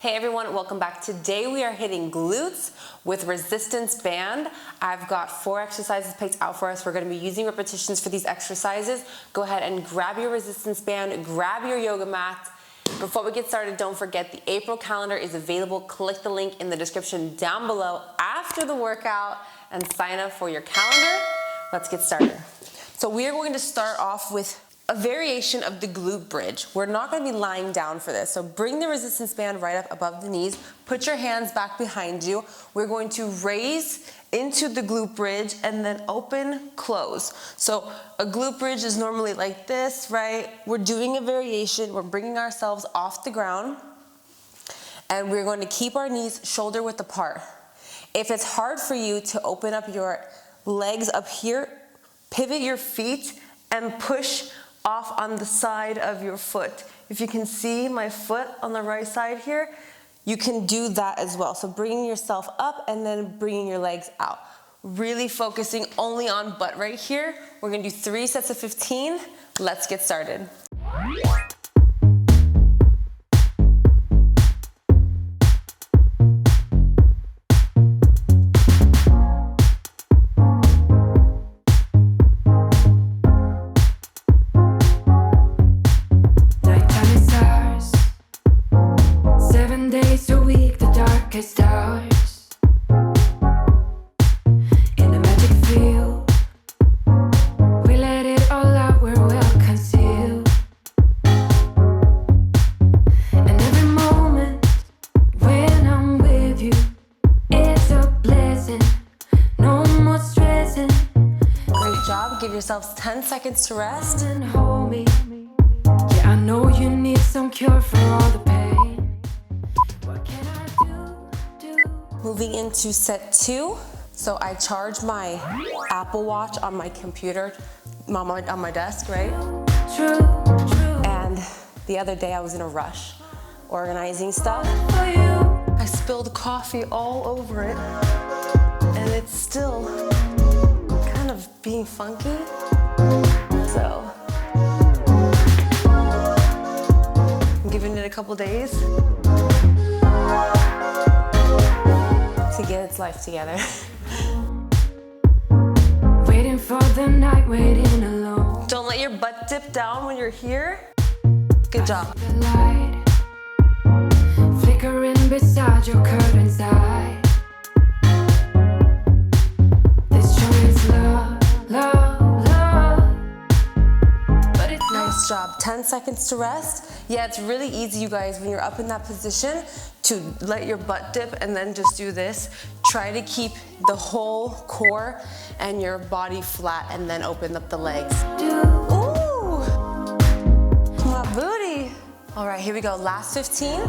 Hey everyone, welcome back. Today we are hitting glutes with resistance band. I've got 4 exercises picked out for us. We're going to be using repetitions for these exercises. Go ahead and grab your resistance band, grab your yoga mat. Before we get started, don't forget the April calendar is available. Click the link in the description down below after the workout and sign up for your calendar. Let's get started. So we are going to start off with a variation of the glute bridge. We're not going to be lying down for this. So bring the resistance band right up above the knees. Put your hands back behind you. We're going to raise into the glute bridge and then open, close. So a glute bridge is normally like this, right? We're doing a variation. We're bringing ourselves off the ground and we're going to keep our knees shoulder width apart. If it's hard for you to open up your legs up here, pivot your feet and push off on the side of your foot. If you can see my foot on the right side here, you can do that as well. So bringing yourself up and then bringing your legs out. Really focusing only on butt right here. We're gonna do 3 sets of 15. Let's get started. Stars in a magic field, we let it all out, we're well concealed. And every moment when I'm with you, it's a blessing, no more stressing. Great job, give yourselves 10 seconds to rest. And hold me, yeah, I know you need some cure for all the pain. Moving into set 2. So I charge my Apple Watch on my computer, on my desk, right? True. And the other day I was in a rush, organizing stuff. I spilled coffee all over it, and it's still kind of being funky. So I'm giving it a couple days to get its life together. Waiting for the night, waiting alone. Don't let your butt dip down when you're here. Good job. The light flickering beside your curtain's eye. This joy is love, love, love. But it's nice job. 10 seconds to rest. Yeah, it's really easy, you guys, when you're up in that position to let your butt dip and then just do this. Try to keep the whole core and your body flat and then open up the legs. Ooh, my booty. All right, here we go. Last 15.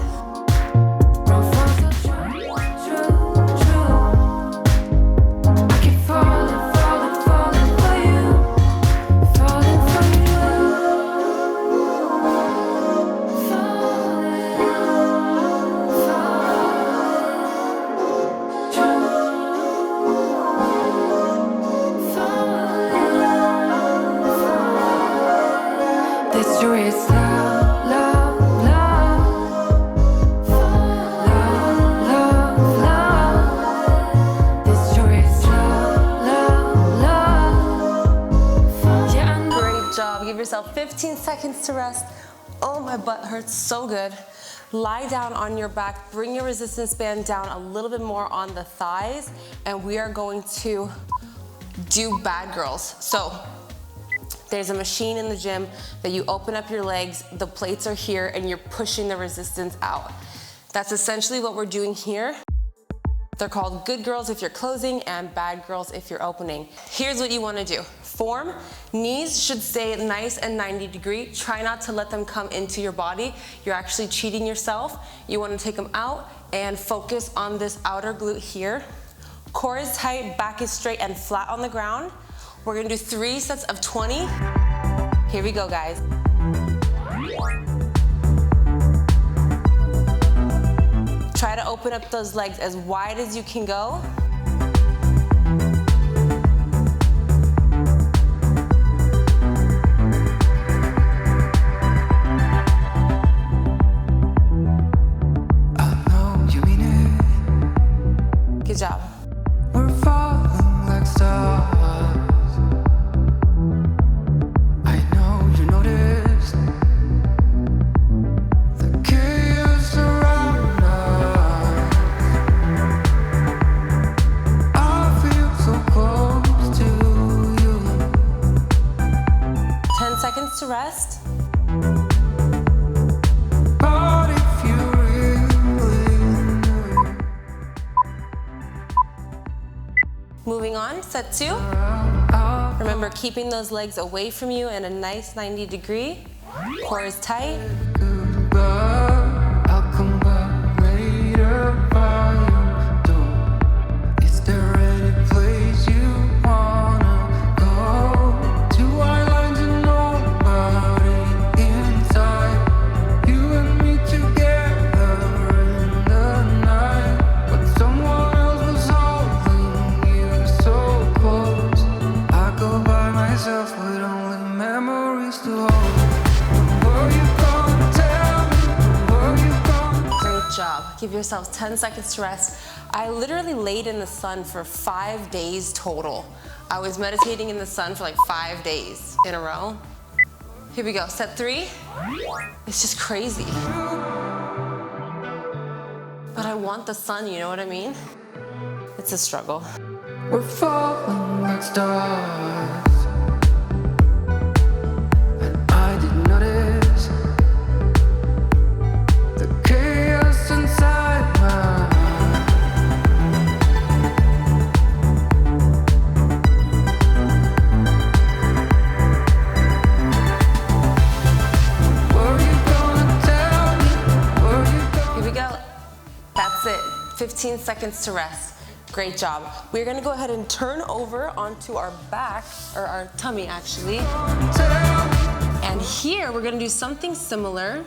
Give yourself 15 seconds to rest. Oh, my butt hurts so good. Lie down on your back, bring your resistance band down a little bit more on the thighs, and we are going to do bad girls. So there's a machine in the gym that you open up your legs, the plates are here, and you're pushing the resistance out. That's essentially what we're doing here. They're called good girls if you're closing and bad girls if you're opening. Here's what you want to do. Form, knees should stay nice and 90 degree. Try not to let them come into your body. You're actually cheating yourself. You want to take them out and focus on this outer glute here. Core is tight, back is straight and flat on the ground. We're going to do 3 sets of 20. Here we go, guys. Try to open up those legs as wide as you can go. job. We're falling like stars. I know you noticed the chaos around us. I feel so close to you. 10 seconds to rest. But if you really knew Moving on, set 2. Remember, keeping those legs away from you in a nice 90-degree. Core is tight. I'll come back later by your door. Is there any place you wanna go? 2 white lines and nobody inside. You and me together in the night. But someone else was holding you so close. I go by myself with only memories to hold. Great job. Give yourselves 10 seconds to rest. I literally laid in the sun for 5 days total. I was meditating in the sun for like 5 days in a row. Here we go, set 3. It's just crazy. But I want the sun, you know what I mean? It's a struggle. We're falling like stars. And I didn't notice the chaos inside my Were you gonna tell me? Were you gonna Here we go. That's it. 15 seconds to rest. Great job. We're gonna go ahead and turn over onto our back, or our tummy actually. tell me? And here we're gonna do something similar.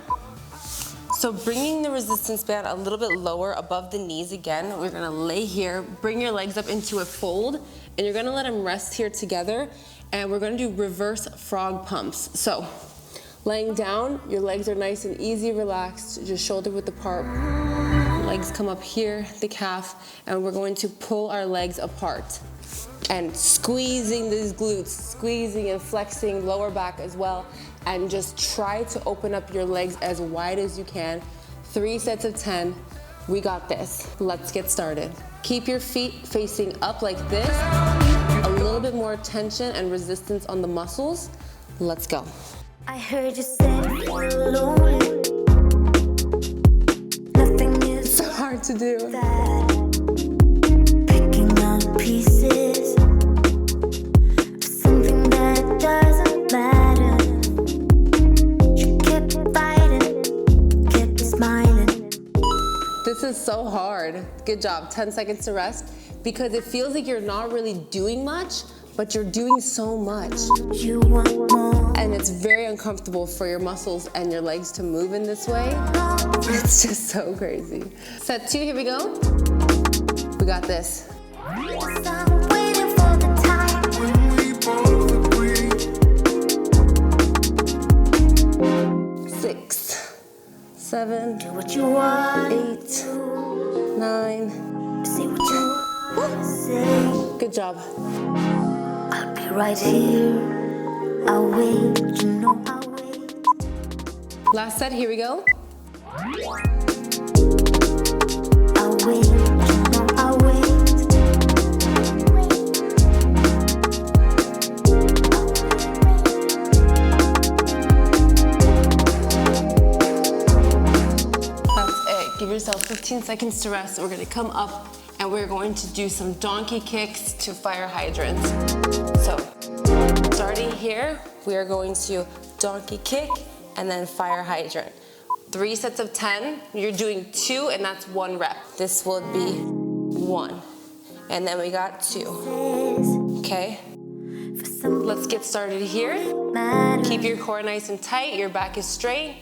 So bringing the resistance band a little bit lower above the knees again. We're gonna lay here, bring your legs up into a fold, and you're gonna let them rest here together. And we're gonna do reverse frog pumps. So laying down, your legs are nice and easy, relaxed, just shoulder width apart. Legs come up here, the calf, and we're going to pull our legs apart. And squeezing these glutes, squeezing and flexing lower back as well. And just try to open up your legs as wide as you can. 3 sets of 10. We got this. Let's get started. Keep your feet facing up like this. A little bit more tension and resistance on the muscles. Let's go. I heard you say you're lonely. Nothing is So hard to do. bad. Picking up pieces of something that doesn't matter. You kept fighting, kept smiling. This is so hard. Good job. 10 seconds to rest. Because it feels like you're not really doing much, but you're doing so much. You want more. And it's very uncomfortable for your muscles and your legs to move in this way. It's just so crazy. Set 2, here we go. We got this. I'm waiting for the time when We both agree. 6, 7, do what you want. 8, 9. Say what you want to say. Good job. I'll be right here. I'll wait, you know I'll wait. Last set, here we go. I'll wait, you know I'll wait. That's it. Give yourself 15 seconds to rest. We're gonna come up and we're going to do some donkey kicks to fire hydrants. So, starting here, we are going to donkey kick and then fire hydrant. 3 sets of 10. You're doing 2 and that's 1 rep. This will be 1. And then we got 2. Okay? For some Let's get started here. matter. Keep your core nice and tight. Your back is straight.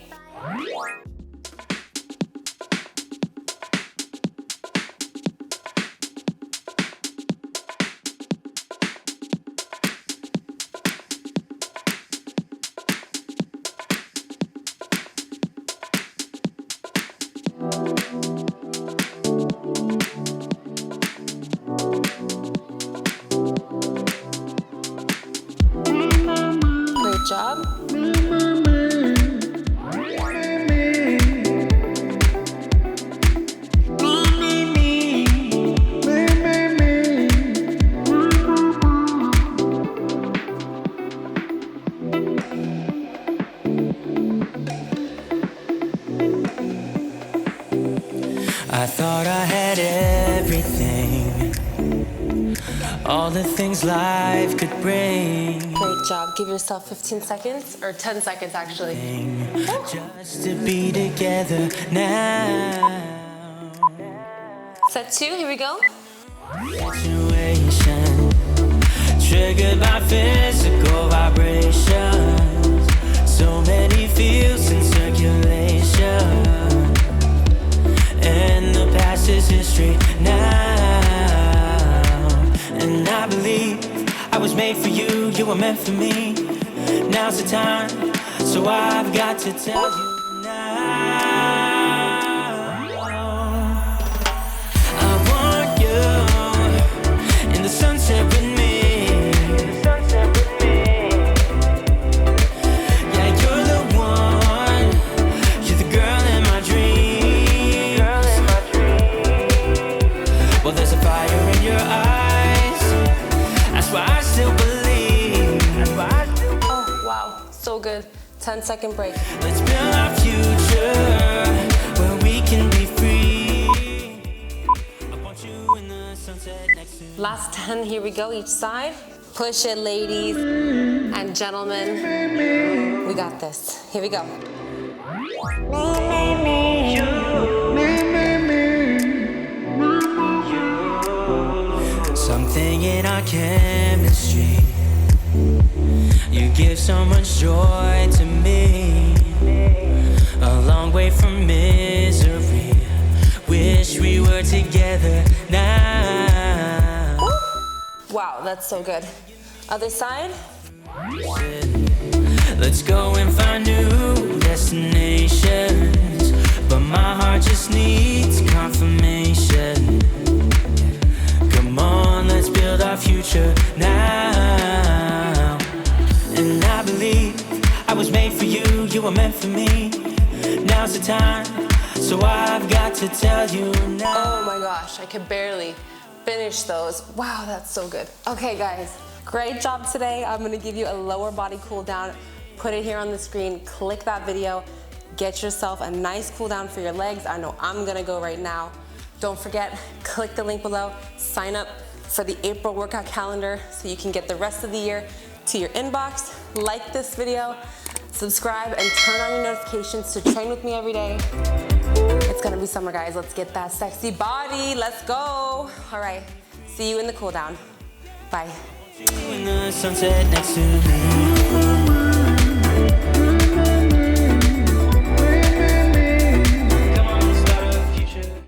I thought I had everything, all the things life could bring. Great job. Give yourself 15 seconds, or 10 seconds actually. Just to be together now. Set 2, here we go. Situation triggered by physical vibrations. So many feels in circulation, and the past is history now. And I believe I was made for you, you were meant for me. Now's the time, so I've got to tell you now. I want you in the sunset with me. Yeah, you're the one, you're the girl in my dreams. Well, there's a fire in your eyes, that's why I still believe. Oh, wow, so good. 10-second break. Let's build our future where we can be free. I want you in the sunset next to me. Last 10, here we go, each side. Push it, ladies and gentlemen. We got this. Here we go. Something in our chemistry, you give so much joy to me. A long way from misery, wish we were together now. Wow, that's so good. Other side. Let's go and find new destinations, but my heart just needs confirmation. Come on, let's build our future now. And I believe I was made for you, you were meant for me. Now's the time, so I've got to tell you now. Oh my gosh, I could barely finish those. Wow, that's so good. Okay guys, great job today. I'm gonna give you a lower body cool down. Put it here on the screen, click that video, get yourself a nice cool down for your legs. I know I'm gonna go right now. Don't forget, click the link below, sign up for the April workout calendar so you can get the rest of the year to your inbox. Like this video, subscribe, and turn on your notifications to train with me every day. It's gonna be summer, guys. Let's get that sexy body. Let's go. All right, see you in the cool down. Bye. In the sunset next to me.